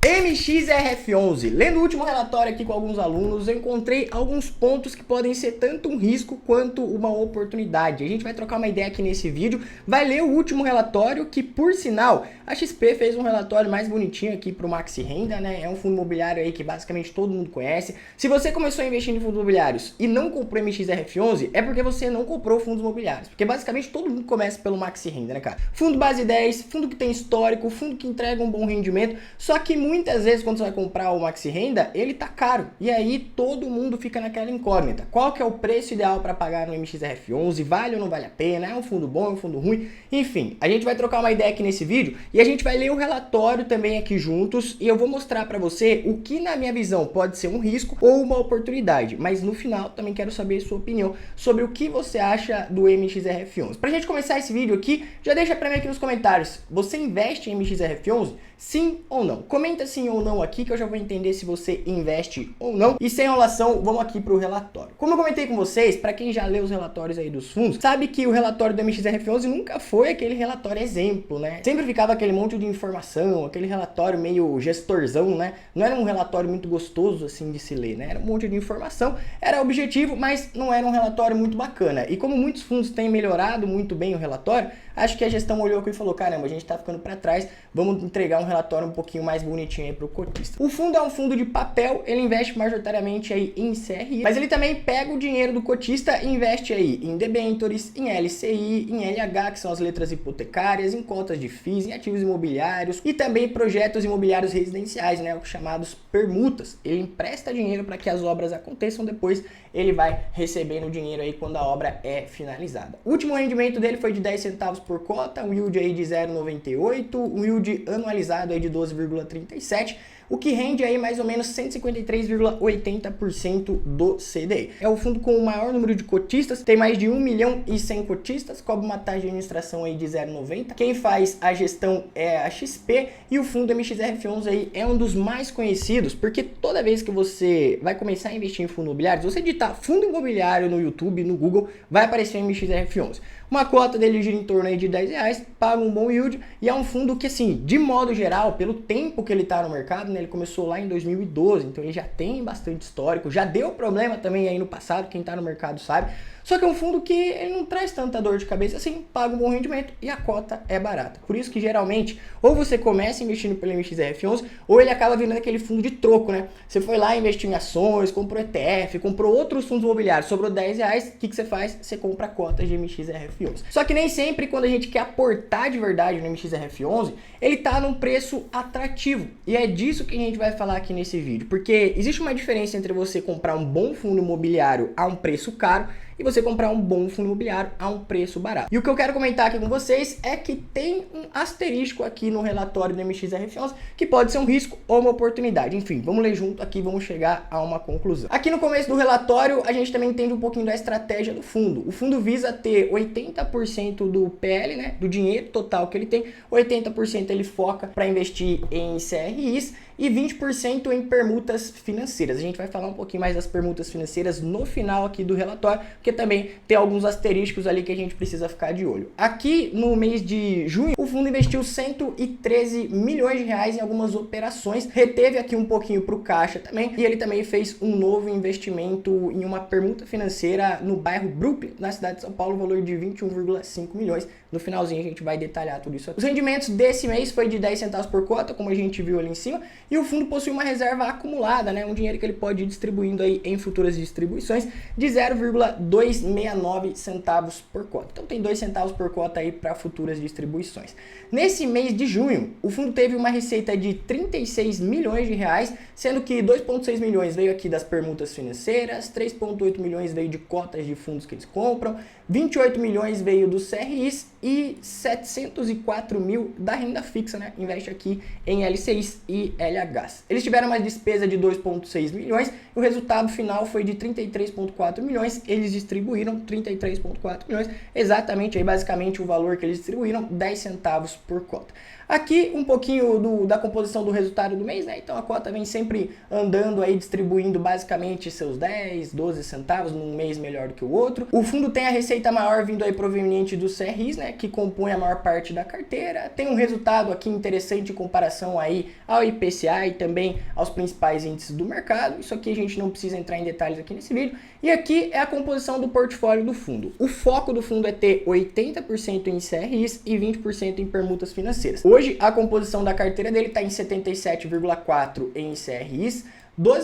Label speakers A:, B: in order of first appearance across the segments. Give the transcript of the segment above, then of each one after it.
A: MXRF11. Lendo o último relatório aqui com alguns alunos, eu encontrei alguns pontos que podem ser tanto um risco quanto uma oportunidade. A gente vai trocar uma ideia aqui nesse vídeo, vai ler o último relatório que, por sinal, a XP fez um relatório mais bonitinho aqui para o Maxi Renda, né? É um fundo imobiliário aí que basicamente todo mundo conhece. Se você começou a investir em fundos imobiliários e não comprou MXRF11, é porque você não comprou fundos imobiliários. Porque basicamente todo mundo começa pelo Maxi Renda, né, cara? Fundo base 10, fundo que tem histórico, fundo que entrega um bom rendimento, só que muitas vezes quando você vai comprar o Maxi Renda, ele tá caro. E aí todo mundo fica naquela incógnita. Qual que é o preço ideal para pagar no MXRF11? Vale ou não vale a pena? É um fundo bom, é um fundo ruim? Enfim, a gente vai trocar uma ideia aqui nesse vídeo e a gente vai ler o relatório também aqui juntos e eu vou mostrar para você o que na minha visão pode ser um risco ou uma oportunidade. Mas no final também quero saber a sua opinião sobre o que você acha do MXRF11. Pra gente começar esse vídeo aqui, já deixa para mim aqui nos comentários. Você investe em MXRF11? Sim ou não? Comenta sim ou não aqui que eu já vou entender se você investe ou não. E sem enrolação, vamos aqui para o relatório. Como eu comentei com vocês, para quem já leu os relatórios aí dos fundos, sabe que o relatório do MXRF11 nunca foi aquele relatório exemplo, né? Sempre ficava aquele monte de informação, aquele relatório meio gestorzão, né? Não era um relatório muito gostoso assim de se ler, né? Era um monte de informação, era objetivo, mas não era um relatório muito bacana. E como muitos fundos têm melhorado muito bem o relatório, acho que a gestão olhou aqui e falou, caramba, a gente tá ficando para trás, vamos entregar um relatório um pouquinho mais bonitinho aí pro cotista. O fundo é um fundo de papel, ele investe majoritariamente aí em CRI, mas ele também pega o dinheiro do cotista e investe aí em debentures, em LCI, em LH, que são as letras hipotecárias, em cotas de FIIs, em ativos imobiliários e também projetos imobiliários residenciais, né, os chamados permutas. Ele empresta dinheiro para que as obras aconteçam, depois ele vai recebendo o dinheiro aí quando a obra é finalizada. O último rendimento dele foi de 10 centavos por cota, um yield aí de 0,98, um yield anualizado aí de 12,37, o que rende aí mais ou menos 153,80% do CDI. É o fundo com o maior número de cotistas, tem mais de 1 milhão e 100 cotistas, cobra uma taxa de administração aí de 0,90. Quem faz a gestão é a XP e o fundo MXRF11 aí é um dos mais conhecidos, porque toda vez que você vai começar a investir em fundo imobiliário, se você digitar fundo imobiliário no YouTube, no Google, vai aparecer o MXRF11. Uma cota dele gira em torno aí de R$10, paga um bom yield e é um fundo que, assim, de modo geral, pelo tempo que ele está no mercado, né, ele começou lá em 2012, então ele já tem bastante histórico, já deu problema também aí no passado, quem está no mercado sabe. Só que é um fundo que ele não traz tanta dor de cabeça assim, paga um bom rendimento e a cota é barata. Por isso que geralmente, ou você começa investindo pelo MXRF11, ou ele acaba virando aquele fundo de troco, né? Você foi lá, investiu em ações, comprou ETF, comprou outros fundos imobiliários, sobrou R$10, o que você faz? Você compra cotas de MXRF11. Só que nem sempre quando a gente quer aportar de verdade no MXRF11, ele tá num preço atrativo. E é disso que a gente vai falar aqui nesse vídeo, porque existe uma diferença entre você comprar um bom fundo imobiliário a um preço caro e você comprar um bom fundo imobiliário a um preço barato. E o que eu quero comentar aqui com vocês é que tem um asterisco aqui no relatório do MXRF11 que pode ser um risco ou uma oportunidade. Enfim, vamos ler junto aqui, vamos chegar a uma conclusão. Aqui no começo do relatório, a gente também entende um pouquinho da estratégia do fundo. O fundo visa ter 80% do PL, né, do dinheiro total que ele tem, 80% ele foca para investir em CRIs e 20% em permutas financeiras. A gente vai falar um pouquinho mais das permutas financeiras no final aqui do relatório, porque também tem alguns asteriscos ali que a gente precisa ficar de olho. Aqui no mês de junho, o fundo investiu 113 milhões de reais em algumas operações, reteve aqui um pouquinho para o caixa também, e ele também fez um novo investimento em uma permuta financeira no bairro Brooklyn, na cidade de São Paulo, valor de 21,5 milhões. No finalzinho a gente vai detalhar tudo isso aqui. Os rendimentos desse mês foi de 10 centavos por cota, como a gente viu ali em cima, e o fundo possui uma reserva acumulada, né, um dinheiro que ele pode ir distribuindo aí em futuras distribuições de 0,269 centavos por cota. Então tem 2 centavos por cota aí para futuras distribuições. Nesse mês de junho, o fundo teve uma receita de 36 milhões de reais, sendo que 2,6 milhões veio aqui das permutas financeiras, 3,8 milhões veio de cotas de fundos que eles compram, 28 milhões veio dos CRIs e 704 mil da renda fixa, né? Investe aqui em LCIs e LHs. Eles tiveram uma despesa de 2,6 milhões e o resultado final foi de 33,4 milhões. Eles distribuíram 33,4 milhões, exatamente aí basicamente o valor que eles distribuíram, 10 centavos por cota. Aqui um pouquinho da composição do resultado do mês, né? Então a cota vem sempre andando aí, distribuindo basicamente seus 10, 12 centavos num mês melhor do que o outro. O fundo tem a receita maior vindo aí proveniente dos CRIs, né? Que compõe a maior parte da carteira. Tem um resultado aqui interessante em comparação aí ao IPCA e também aos principais índices do mercado. Isso aqui a gente não precisa entrar em detalhes aqui nesse vídeo. E aqui é a composição do portfólio do fundo. O foco do fundo é ter 80% em CRIs e 20% em permutas financeiras. Hoje a composição da carteira dele está em 77,4% em CRIs,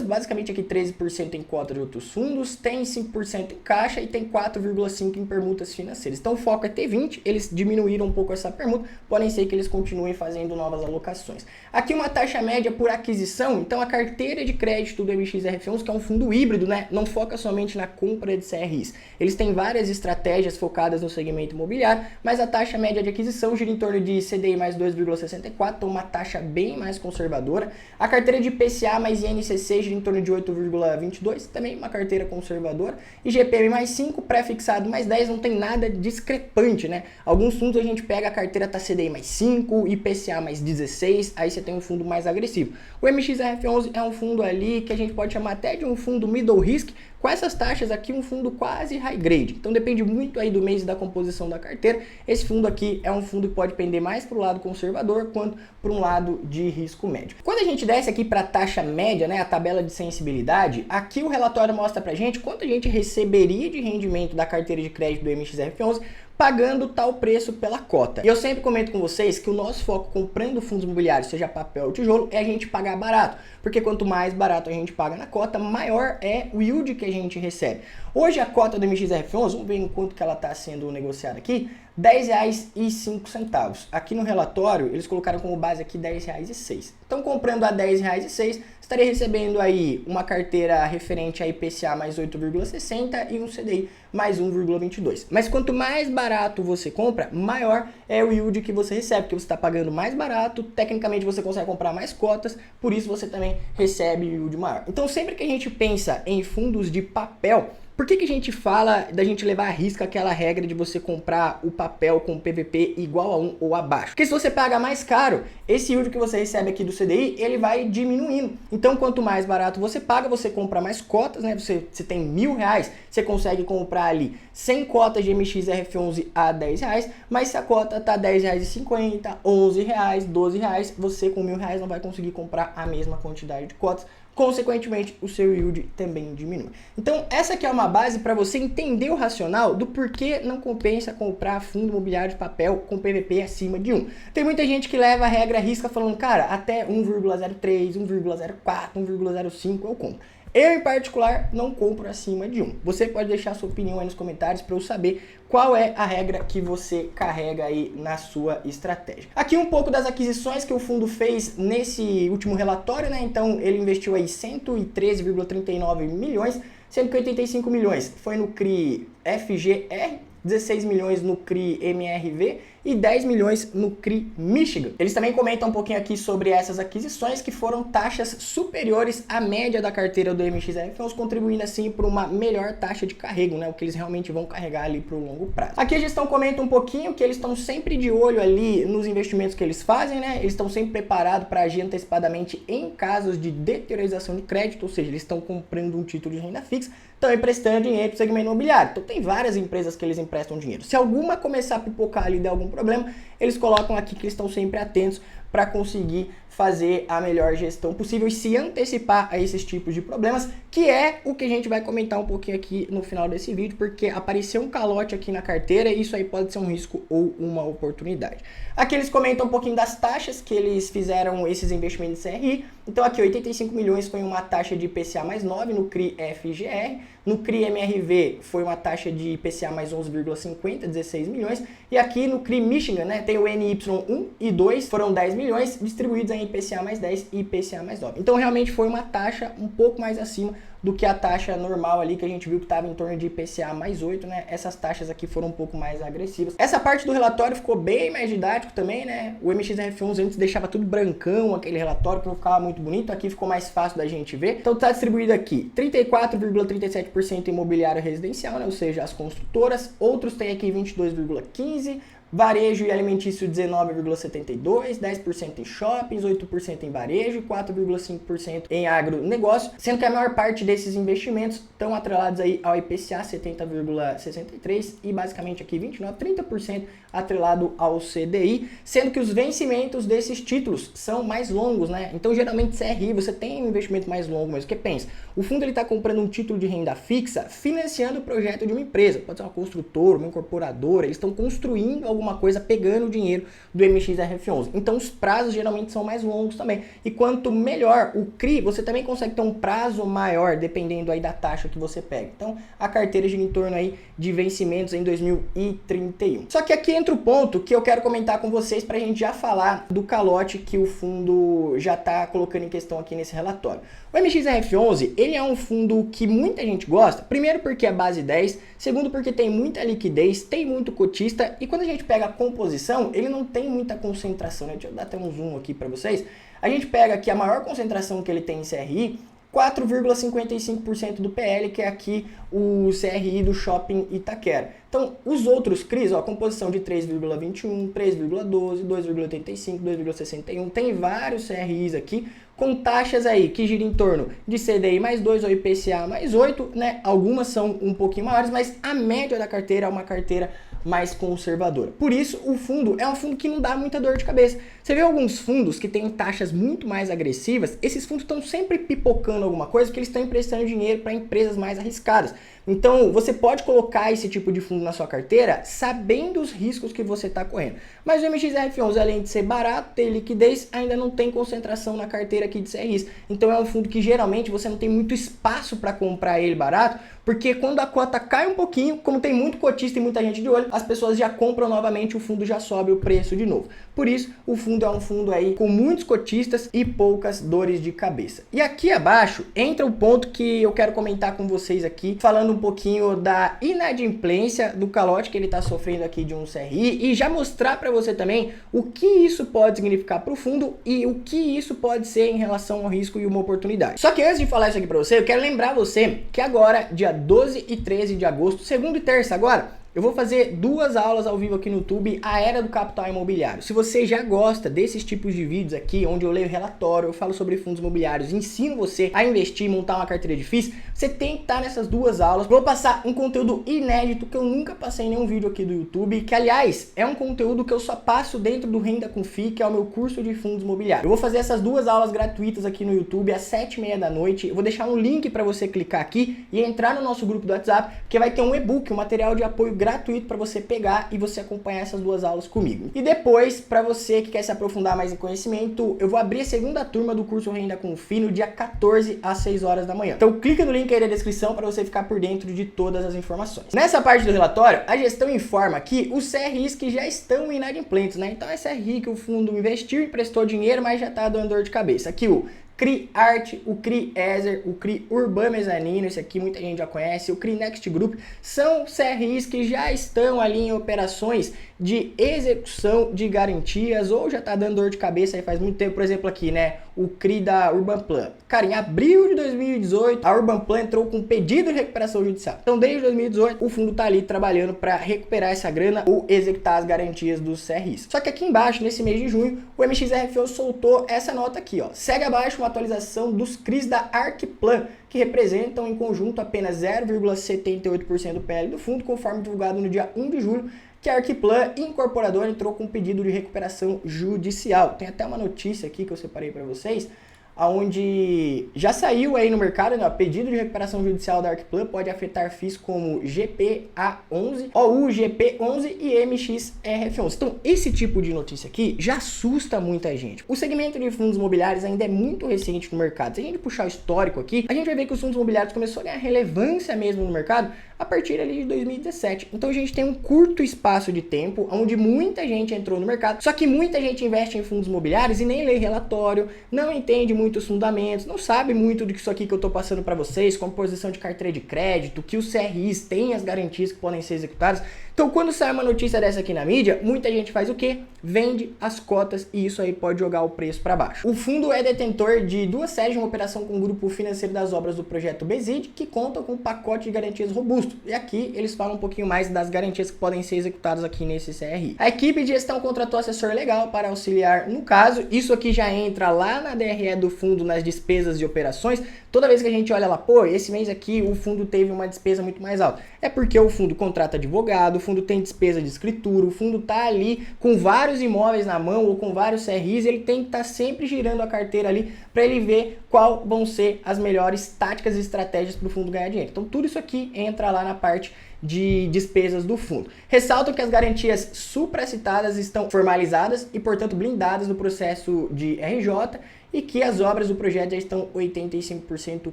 A: basicamente aqui 13% em cota de outros fundos, tem 5% em caixa e tem 4,5% em permutas financeiras. Então o foco é ter 20%, eles diminuíram um pouco essa permuta, podem ser que eles continuem fazendo novas alocações. Aqui uma taxa média por aquisição, então a carteira de crédito do MXRF11, que é um fundo híbrido, né, não foca somente na compra de CRIs. Eles têm várias estratégias focadas no segmento imobiliário, mas a taxa média de aquisição gira em torno de CDI mais 2,64, então uma taxa bem mais conservadora. A carteira de IPCA mais INCC seja em torno de 8,22, também uma carteira conservadora, e GPM mais 5, pré-fixado mais 10, não tem nada discrepante, né? Alguns fundos a gente pega a carteira tá CDI mais 5, IPCA mais 16, aí você tem um fundo mais agressivo. O MXRF11 é um fundo ali que a gente pode chamar até de um fundo middle risk, com essas taxas aqui um fundo quase high grade, então depende muito aí do mês e da composição da carteira. Esse fundo aqui é um fundo que pode pender mais para o lado conservador quanto para um lado de risco médio. Quando a gente desce aqui para a taxa média, né, a tabela de sensibilidade, aqui o relatório mostra pra gente quanto a gente receberia de rendimento da carteira de crédito do MXRF11 pagando tal preço pela cota. E eu sempre comento com vocês que o nosso foco comprando fundos imobiliários, seja papel ou tijolo, é a gente pagar barato, porque quanto mais barato a gente paga na cota, maior é o yield que a gente recebe. Hoje a cota do MXRF11, vamos ver em quanto que ela está sendo negociada aqui, R$10,05. Aqui no relatório, eles colocaram como base aqui R$10,06. Então, comprando a R$10,06, estaria recebendo aí uma carteira referente a IPCA mais 8,60 e um CDI mais 1,22. Mas quanto mais barato você compra, maior é o yield que você recebe, porque você está pagando mais barato, tecnicamente você consegue comprar mais cotas, por isso você também recebe yield maior. Então, sempre que a gente pensa em fundos de papel, por que a gente fala da gente levar à risca aquela regra de você comprar o papel com PVP igual a 1 ou abaixo? Porque se você paga mais caro, esse yield que você recebe aqui do CDI, ele vai diminuindo. Então, quanto mais barato você paga, você compra mais cotas, né? Você tem R$1.000, você consegue comprar ali 100 cotas de MXRF11 a R$10, mas se a cota tá R$10,50, R$11, R$12, você com R$1.000 não vai conseguir comprar a mesma quantidade de cotas. Consequentemente, o seu yield também diminui. Então, essa aqui é uma base para você entender o racional do porquê não compensa comprar fundo imobiliário de papel com PVP acima de 1. Tem muita gente que leva a regra à risca falando, cara, até 1,03, 1,04, 1,05 eu compro. Eu, em particular, não compro acima de 1. Você pode deixar sua opinião aí nos comentários para eu saber qual é a regra que você carrega aí na sua estratégia. Aqui um pouco das aquisições que o fundo fez nesse último relatório, né? Então, ele investiu aí 113,39 milhões, sendo que 85 milhões foi no CRI FGR, 16 milhões no CRI MRV e 10 milhões no CRI Michigan. Eles também comentam um pouquinho aqui sobre essas aquisições que foram taxas superiores à média da carteira do MXRF11, contribuindo assim para uma melhor taxa de carrego, né, o que eles realmente vão carregar ali para o longo prazo. Aqui a gestão comenta um pouquinho que eles estão sempre de olho ali nos investimentos que eles fazem, né, eles estão sempre preparados para agir antecipadamente em casos de deteriorização de crédito, ou seja, eles estão comprando um título de renda fixa, estão emprestando dinheiro para o segmento imobiliário. Então tem várias empresas que eles emprestam dinheiro. Se alguma começar a pipocar ali e der algum problema, eles colocam aqui que eles estão sempre atentos para conseguir fazer a melhor gestão possível e se antecipar a esses tipos de problemas, que é o que a gente vai comentar um pouquinho aqui no final desse vídeo, porque apareceu um calote aqui na carteira e isso aí pode ser um risco ou uma oportunidade. Aqui eles comentam um pouquinho das taxas que eles fizeram esses investimentos em CRI. Então aqui 85 milhões foi uma taxa de IPCA mais 9 no CRI FGR, no CRI MRV foi uma taxa de IPCA mais 11,50, 16 milhões, e aqui no CRI Michigan, né, tem o NY1 e 2, foram 10 milhões, distribuídos em IPCA mais 10 e IPCA mais 9. Então realmente foi uma taxa um pouco mais acima do que a taxa normal ali que a gente viu que estava em torno de IPCA mais 8, né? Essas taxas aqui foram um pouco mais agressivas. Essa parte do relatório ficou bem mais didático também, né? O MXRF11 antes deixava tudo brancão, aquele relatório que não ficava muito bonito, aqui ficou mais fácil da gente ver. Então tá distribuído aqui 34,37% imobiliário residencial, né? Ou seja, as construtoras, outros tem aqui 22,15%, varejo e alimentício 19,72%, 10% em shoppings, 8% em varejo e 4,5% em agronegócio, sendo que a maior parte desses investimentos estão atrelados aí ao IPCA 70,63% e basicamente aqui 29%, 30% atrelado ao CDI, sendo que os vencimentos desses títulos são mais longos, né? Então geralmente CRI você tem um investimento mais longo, mas o que pensa? O fundo ele está comprando um título de renda fixa financiando o projeto de uma empresa, pode ser uma construtora, uma incorporadora, eles estão construindo alguma coisa pegando o dinheiro do MXRF11. Então os prazos geralmente são mais longos também. E quanto melhor o CRI, você também consegue ter um prazo maior dependendo aí da taxa que você pega. Então a carteira gira em torno aí de vencimentos em 2031. Só que aqui entra o ponto que eu quero comentar com vocês para a gente já falar do calote que o fundo já está colocando em questão aqui nesse relatório. O MXRF11, ele é um fundo que muita gente gosta, primeiro porque é base 10, segundo porque tem muita liquidez, tem muito cotista e quando a gente pega a composição, ele não tem muita concentração, né? Deixa eu dar até um zoom aqui para vocês. A gente pega aqui a maior concentração que ele tem em CRI, 4,55% do PL, que é aqui o CRI do Shopping Itaquera. Então, os outros CRIs, ó, composição de 3,21, 3,12, 2,85, 2,61, tem vários CRIs aqui, com taxas aí que giram em torno de CDI mais 2 ou IPCA mais 8, né? Algumas são um pouquinho maiores, mas a média da carteira é uma carteira mais conservadora. Por isso, o fundo é um fundo que não dá muita dor de cabeça. Você vê alguns fundos que têm taxas muito mais agressivas, esses fundos estão sempre pipocando alguma coisa porque eles estão emprestando dinheiro para empresas mais arriscadas. Então, você pode colocar esse tipo de fundo na sua carteira sabendo os riscos que você está correndo. Mas o MXRF11, além de ser barato, ter liquidez, ainda não tem concentração na carteira aqui de CRIs. Então, é um fundo que geralmente você não tem muito espaço para comprar ele barato, porque quando a cota cai um pouquinho, como tem muito cotista e muita gente de olho, as pessoas já compram novamente, o fundo já sobe o preço de novo. Por isso, o fundo é um fundo aí com muitos cotistas e poucas dores de cabeça. E aqui abaixo entra o ponto que eu quero comentar com vocês aqui, falando um pouquinho da inadimplência do calote que ele está sofrendo aqui de um CRI e já mostrar para você também o que isso pode significar para o fundo e o que isso pode ser em relação ao risco e uma oportunidade. Só que antes de falar isso aqui para você, eu quero lembrar você que agora, dia 12 e 13 de agosto, segunda e terça agora, eu vou fazer 2 aulas ao vivo aqui no YouTube, a Era do Capital Imobiliário. Se você já gosta desses tipos de vídeos aqui, onde eu leio relatório, eu falo sobre fundos imobiliários, ensino você a investir e montar uma carteira de FIIs, você tem que estar nessas 2 aulas. Vou passar um conteúdo inédito que eu nunca passei em nenhum vídeo aqui do YouTube, que aliás, é um conteúdo que eu só passo dentro do Renda com FII, que é o meu curso de fundos imobiliários. Eu vou fazer essas 2 aulas gratuitas aqui no YouTube às 7h30 da noite. Eu vou deixar um link para você clicar aqui e entrar no nosso grupo do WhatsApp, porque vai ter um e-book, um material de apoio gratuito para você pegar e você acompanhar essas 2 aulas comigo. E depois, para você que quer se aprofundar mais em conhecimento, eu vou abrir a segunda turma do curso Renda com FII no dia 14 às 6 horas da manhã. Então clica no link aí na descrição para você ficar por dentro de todas as informações. Nessa parte do relatório, a gestão informa aqui os CRIs que já estão inadimplentes, né? Então é CRI que o fundo investiu, emprestou dinheiro, mas já está dando dor de cabeça. Aqui o CRI Art, o CRI Ezer, o CRI Urban Mezanino, esse aqui muita gente já conhece, o CRI Next Group, são CRIs que já estão ali em operações de execução de garantias ou já tá dando dor de cabeça aí faz muito tempo. Por exemplo aqui, né, o CRI da Urban Plan. Cara, em abril de 2018, a Urban Plan entrou com um pedido de recuperação judicial. Então, desde 2018, o fundo tá ali trabalhando para recuperar essa grana ou executar as garantias dos CRIs. Só que aqui embaixo, nesse mês de junho, o MXRF11 soltou essa nota aqui, ó. Segue abaixo uma atualização dos CRIs da Arquiplan, que representam em conjunto apenas 0,78% do PL do fundo, conforme divulgado no dia 1 de julho, que a Arquiplan Incorporadora entrou com um pedido de recuperação judicial. Tem até uma notícia aqui que eu separei para vocês, onde já saiu aí no mercado, né, pedido de recuperação judicial da Arquiplan pode afetar FIIs como GPA11, OU, GP11 e MXRF11. Então, esse tipo de notícia aqui já assusta muita gente. O segmento de fundos imobiliários ainda é muito recente no mercado. Se a gente puxar o histórico aqui, a gente vai ver que os fundos imobiliários começaram a ganhar relevância mesmo no mercado a partir ali de 2017. Então a gente tem um curto espaço de tempo onde muita gente entrou no mercado, só que muita gente investe em fundos imobiliários e nem lê relatório, não entende muito os fundamentos, não sabe muito do que isso aqui que eu tô passando para vocês, composição de carteira de crédito, que os CRIs têm as garantias que podem ser executadas. Então, quando sai uma notícia dessa aqui na mídia, muita gente faz o quê? Vende as cotas e isso aí pode jogar o preço para baixo. O fundo é detentor de 2 séries de uma operação com o grupo financeiro das obras do projeto BESID, que conta com um pacote de garantias robusto. E aqui eles falam um pouquinho mais das garantias que podem ser executadas aqui nesse CRI. A equipe de gestão contratou assessor legal para auxiliar no caso. Isso aqui já entra lá na DRE do fundo nas despesas de operações. Toda vez que a gente olha lá, pô, esse mês aqui o fundo teve uma despesa muito mais alta. É porque o fundo contrata advogado, o fundo tem despesa de escritura, o fundo tá ali com vários imóveis na mão ou com vários CRIs, ele tem que estar sempre girando a carteira ali para ele ver qual vão ser as melhores táticas e estratégias para o fundo ganhar dinheiro. Então tudo isso aqui entra lá na parte de despesas do fundo. Ressalto que as garantias supracitadas estão formalizadas e, portanto, blindadas no processo de RJ e que as obras do projeto já estão 85%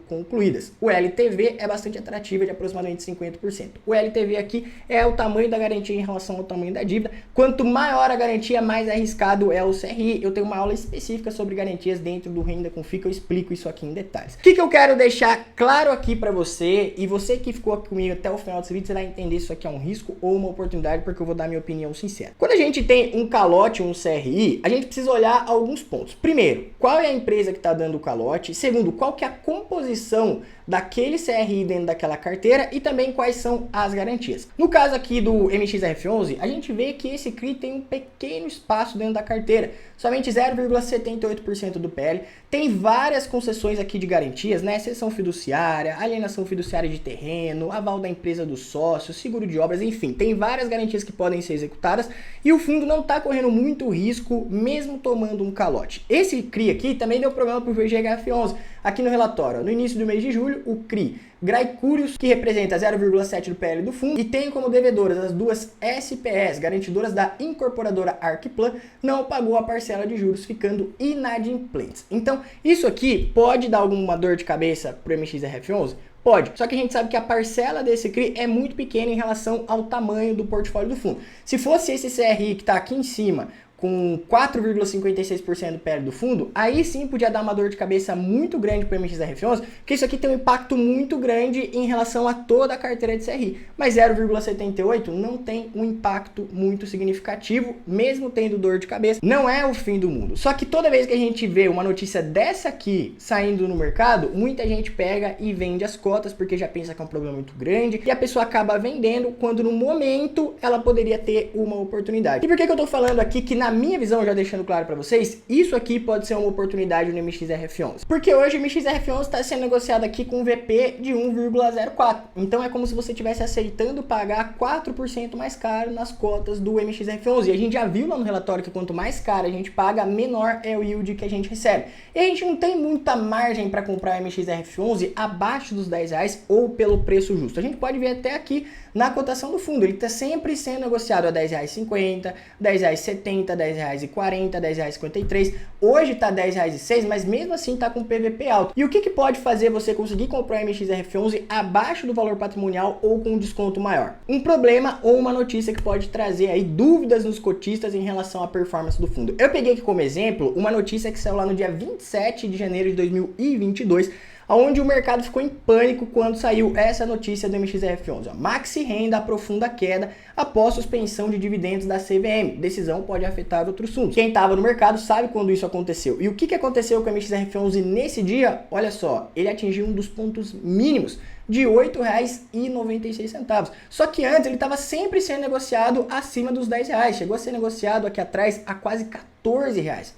A: concluídas. O LTV é bastante atrativo, de aproximadamente 50%. O LTV aqui é o tamanho da garantia em relação ao tamanho da dívida. Quanto maior a garantia, mais arriscado é o CRI. Eu tenho uma aula específica sobre garantias dentro do Renda com FII, eu explico isso aqui em detalhes. O que eu quero deixar claro aqui para você, e você que ficou aqui comigo até o final desse vídeo, você vai entender se isso aqui é um risco ou uma oportunidade, porque eu vou dar minha opinião sincera. Quando a gente tem um calote, um CRI, a gente precisa olhar alguns pontos. Primeiro, qual é a empresa que está dando o calote? Segundo, qual que é a composição daquele CRI dentro daquela carteira e também quais são as garantias. No caso aqui do MXRF11, a gente vê que esse CRI tem um pequeno espaço dentro da carteira, somente 0,78% do PL, tem várias concessões aqui de garantias, né? Cessão fiduciária, alienação fiduciária de terreno, aval da empresa do sócio, seguro de obras, enfim, tem várias garantias que podem ser executadas e o fundo não está correndo muito risco mesmo tomando um calote. Esse CRI aqui também deu problema para o VGHF11, aqui no relatório, no início do mês de julho, o CRI Graicúrios, que representa 0,7% do PL do fundo e tem como devedoras as duas SPS, garantidoras da incorporadora Arquiplan, não pagou a parcela de juros, ficando inadimplentes. Então, isso aqui pode dar alguma dor de cabeça para o MXRF11? Pode, só que a gente sabe que a parcela desse CRI é muito pequena em relação ao tamanho do portfólio do fundo. Se fosse esse CRI que está aqui em cima, com 4,56% do PL do fundo, aí sim podia dar uma dor de cabeça muito grande para o MXRF11, porque isso aqui tem um impacto muito grande em relação a toda a carteira de CRI. Mas 0,78 não tem um impacto muito significativo, mesmo tendo dor de cabeça, não é o fim do mundo. Só que toda vez que a gente vê uma notícia dessa aqui saindo no mercado, muita gente pega e vende as cotas, porque já pensa que é um problema muito grande, e a pessoa acaba vendendo quando no momento ela poderia ter uma oportunidade. E por que eu tô falando aqui que na minha visão, já deixando claro para vocês, isso aqui pode ser uma oportunidade no MXRF11. Porque hoje o MXRF11 está sendo negociado aqui com um VP de 1,04. Então é como se você estivesse aceitando pagar 4% mais caro nas cotas do MXRF11. E a gente já viu lá no relatório que quanto mais caro a gente paga, menor é o yield que a gente recebe. E a gente não tem muita margem para comprar o MXRF11 abaixo dos R$10 ou pelo preço justo. A gente pode ver até aqui na cotação do fundo. Ele está sempre sendo negociado a R$10,50, R$10,70, R$10,40, R$10,53. Hoje está R$10,06, mas mesmo assim está com PVP alto. E o que pode fazer você conseguir comprar o MXRF11 abaixo do valor patrimonial ou com um desconto maior? Um problema ou uma notícia que pode trazer aí dúvidas nos cotistas em relação à performance do fundo. Eu peguei aqui como exemplo uma notícia que saiu lá no dia 27 de janeiro de 2022, onde o mercado ficou em pânico quando saiu essa notícia do MXRF11. Maxi Renda aprofunda queda após suspensão de dividendos da CVM. Decisão pode afetar outros fundos. Quem estava no mercado sabe quando isso aconteceu. E o que aconteceu com o MXRF11 nesse dia? Olha só, ele atingiu um dos pontos mínimos de R$ 8,96. Só que antes ele estava sempre sendo negociado acima dos R$10. Chegou a ser negociado aqui atrás a quase R$14.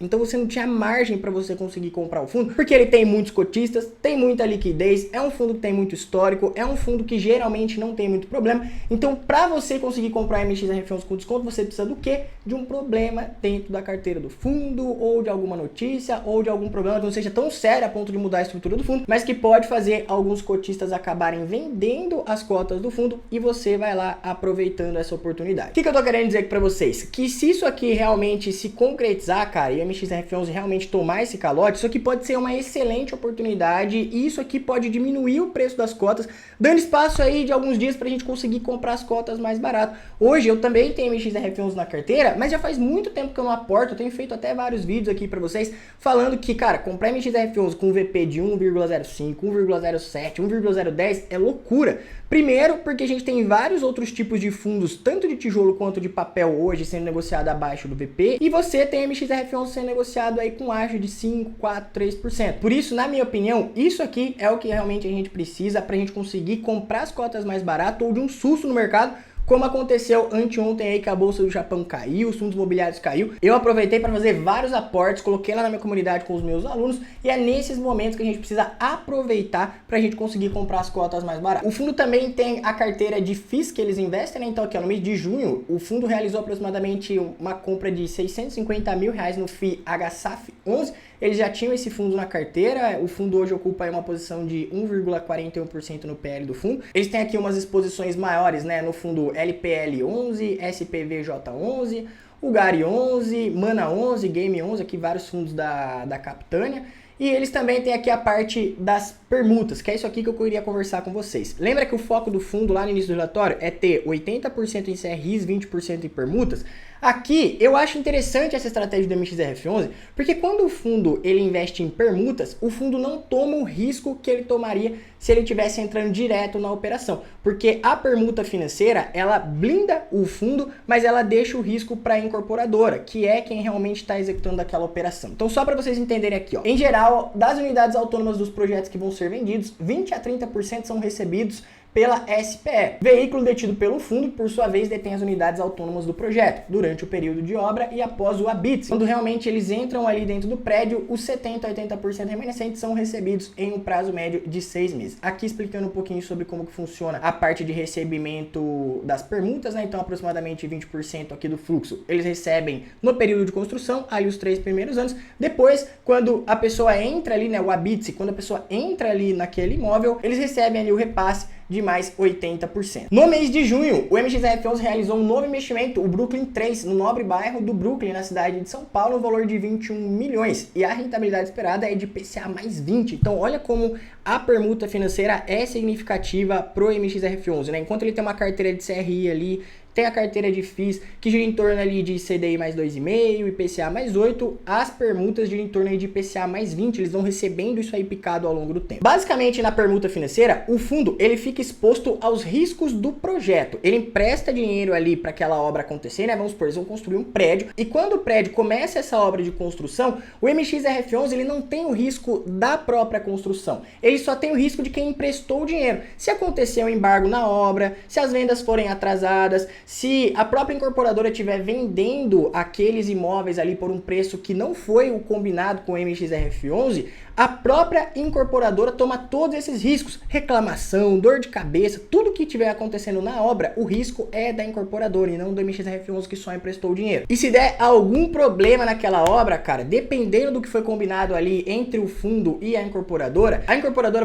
A: Então você não tinha margem para você conseguir comprar o fundo, porque ele tem muitos cotistas, tem muita liquidez, é um fundo que tem muito histórico, é um fundo que geralmente não tem muito problema. Então para você conseguir comprar MXRF11 com desconto, você precisa do quê? De um problema dentro da carteira do fundo, ou de alguma notícia, ou de algum problema que não seja tão sério a ponto de mudar a estrutura do fundo, mas que pode fazer alguns cotistas acabarem vendendo as cotas do fundo e você vai lá aproveitando essa oportunidade. O que eu tô querendo dizer aqui pra vocês? Que se isso aqui realmente se concretizar, cara, e o MXRF11 realmente tomar esse calote, isso aqui pode ser uma excelente oportunidade e isso aqui pode diminuir o preço das cotas, dando espaço aí de alguns dias pra gente conseguir comprar as cotas mais barato. Hoje eu também tenho MXRF11 na carteira, mas já faz muito tempo que eu não aporto. Eu tenho feito até vários vídeos aqui para vocês falando que, cara, comprar MXRF11 com VP de 1,05, 1,07, 1,010 é loucura. Primeiro, porque a gente tem vários outros tipos de fundos, tanto de tijolo quanto de papel hoje, sendo negociado abaixo do VP, e você tem MXRF11 sendo negociado aí com ágio de 5, 4, 3%. Por isso, na minha opinião, isso aqui é o que realmente a gente precisa para a gente conseguir comprar as cotas mais barato ou de um susto no mercado, como aconteceu anteontem aí que a Bolsa do Japão caiu, os fundos imobiliários caiu. Eu aproveitei para fazer vários aportes, coloquei lá na minha comunidade com os meus alunos e é nesses momentos que a gente precisa aproveitar para a gente conseguir comprar as cotas mais baratas. O fundo também tem a carteira de FIIs que eles investem, né? Então aqui ó, no mês de junho, o fundo realizou aproximadamente uma compra de R$650 mil no FII HSAF11. Eles já tinham esse fundo na carteira, o fundo hoje ocupa aí uma posição de 1,41% no PL do fundo. Eles têm aqui umas exposições maiores, né, no fundo LPL11, SPVJ11, o Gari 11, Mana 11, Game 11, aqui vários fundos da Capitânia. E eles também têm aqui a parte das permutas, que é isso aqui que eu queria conversar com vocês. Lembra que o foco do fundo lá no início do relatório é ter 80% em CRIs, 20% em permutas? Aqui, eu acho interessante essa estratégia do MXRF11, porque quando o fundo ele investe em permutas, o fundo não toma o risco que ele tomaria se ele estivesse entrando direto na operação. Porque a permuta financeira, ela blinda o fundo, mas ela deixa o risco para a incorporadora, que é quem realmente está executando aquela operação. Então, só para vocês entenderem aqui, ó. Em geral, das unidades autônomas dos projetos que vão ser vendidos, 20 a 30% são recebidos pela SPE, veículo detido pelo fundo, que por sua vez detém as unidades autônomas do projeto, durante o período de obra e após o habite. Quando realmente eles entram ali dentro do prédio, os 70 a 80% remanescentes são recebidos em um prazo médio de 6 meses. Aqui explicando um pouquinho sobre como que funciona a parte de recebimento das permutas, né? Então aproximadamente 20% aqui do fluxo eles recebem no período de construção, ali os 3 primeiros anos. Depois, quando a pessoa entra ali, né, o habite, quando a pessoa entra ali naquele imóvel, eles recebem ali o repasse de mais 80%. No mês de junho, o MXRF11 realizou um novo investimento, o Brooklyn 3, no nobre bairro do Brooklyn, na cidade de São Paulo, no valor de 21 milhões. E a rentabilidade esperada é de PCA mais 20. Então, olha como a permuta financeira é significativa pro MXRF11, né? Enquanto ele tem uma carteira de CRI ali, tem a carteira de FIIs que gira em torno ali de CDI mais 2,5, IPCA mais 8, as permutas giram em torno aí de IPCA mais 20, eles vão recebendo isso aí picado ao longo do tempo. Basicamente, na permuta financeira, o fundo ele fica exposto aos riscos do projeto. Ele empresta dinheiro ali para aquela obra acontecer, né? Vamos supor, eles vão construir um prédio, e quando o prédio começa essa obra de construção, o MXRF11 ele não tem o risco da própria construção, ele só tem o risco de quem emprestou o dinheiro. Se acontecer um embargo na obra, se as vendas forem atrasadas, se a própria incorporadora estiver vendendo aqueles imóveis ali por um preço que não foi o combinado com o MXRF11, a própria incorporadora toma todos esses riscos, reclamação, dor de cabeça, tudo que estiver acontecendo na obra, o risco é da incorporadora e não do MXRF11 que só emprestou o dinheiro. E se der algum problema naquela obra, cara, dependendo do que foi combinado ali entre o fundo e a incorporadora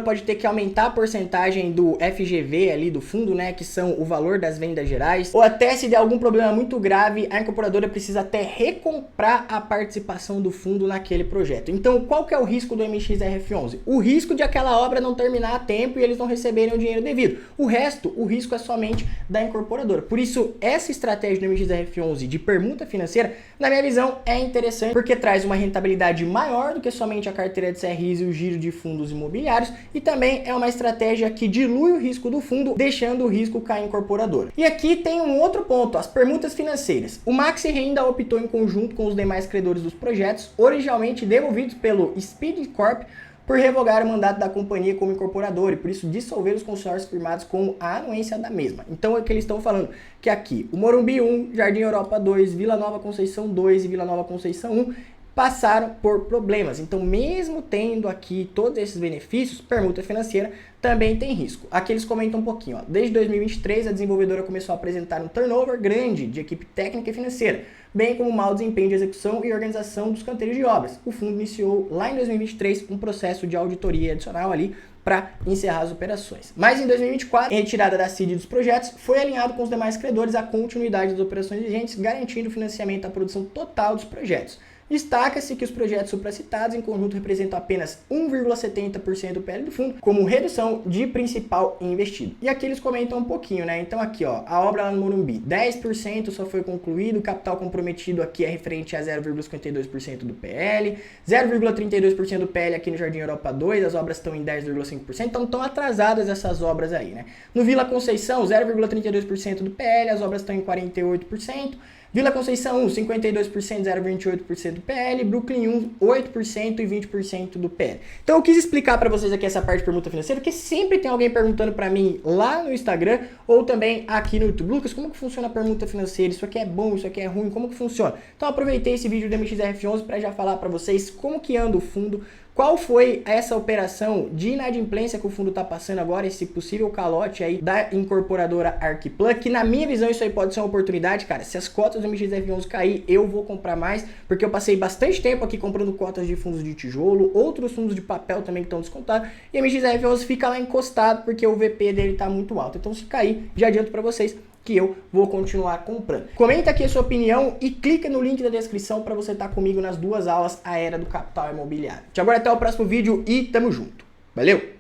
A: pode ter que aumentar a porcentagem do FGV ali do fundo, né, que são o valor das vendas gerais, ou até se der algum problema muito grave, a incorporadora precisa até recomprar a participação do fundo naquele projeto. Então, qual que é o risco do MXRF11? O risco de aquela obra não terminar a tempo e eles não receberem o dinheiro devido. O resto, o risco é somente da incorporadora. Por isso, essa estratégia do MXRF11 de permuta financeira, na minha visão, é interessante porque traz uma rentabilidade maior do que somente a carteira de CRIs e o giro de fundos imobiliários, e também é uma estratégia que dilui o risco do fundo, deixando o risco cair em incorporadora. E aqui tem um outro ponto, as permutas financeiras. O Maxi Renda optou em conjunto com os demais credores dos projetos, originalmente devolvidos pelo Speed Corp, por revogar o mandato da companhia como incorporadora e por isso dissolver os consórcios firmados com a anuência da mesma. Então é o que eles estão falando, que aqui o Morumbi 1, Jardim Europa 2, Vila Nova Conceição 2 e Vila Nova Conceição 1 passaram por problemas. Então, mesmo tendo aqui todos esses benefícios, permuta financeira também tem risco. Aqui eles comentam um pouquinho, ó. Desde 2023, a desenvolvedora começou a apresentar um turnover grande de equipe técnica e financeira, bem como mau desempenho de execução e organização dos canteiros de obras. O fundo iniciou lá em 2023 um processo de auditoria adicional ali para encerrar as operações. Mas em 2024, em retirada da CID dos projetos, foi alinhado com os demais credores a continuidade das operações vigentes, garantindo o financiamento da produção total dos projetos. Destaca-se que os projetos supracitados em conjunto representam apenas 1,70% do PL do fundo como redução de principal investido. E aqui eles comentam um pouquinho, né? Então aqui, ó, a obra lá no Morumbi, 10% só foi concluído, o capital comprometido aqui é referente a 0,52% do PL, 0,32% do PL aqui no Jardim Europa 2, as obras estão em 10,5%, então estão atrasadas essas obras aí, né? No Vila Conceição, 0,32% do PL, as obras estão em 48%, Vila Conceição 1, 52%, 0,28% do PL, Brooklyn 1, 8% e 20% do PL. Então eu quis explicar para vocês aqui essa parte de permuta financeira, porque sempre tem alguém perguntando para mim lá no Instagram ou também aqui no YouTube. Lucas, como que funciona a permuta financeira? Isso aqui é bom, isso aqui é ruim, como que funciona? Então eu aproveitei esse vídeo do MXRF11 para já falar para vocês como que anda o fundo, qual foi essa operação de inadimplência que o fundo está passando agora, esse possível calote aí da incorporadora Arquiplan, que na minha visão isso aí pode ser uma oportunidade, cara. Se as cotas do MXRF11 cair, eu vou comprar mais, porque eu passei bastante tempo aqui comprando cotas de fundos de tijolo, outros fundos de papel também que estão descontados, e a MXRF11 fica lá encostado porque o VP dele está muito alto. Então se cair, já adianto para vocês que eu vou continuar comprando. Comenta aqui a sua opinião e clica no link da descrição para você estar comigo nas 2 aulas A Era do Capital Imobiliário. Te aguardo até o próximo vídeo e tamo junto. Valeu!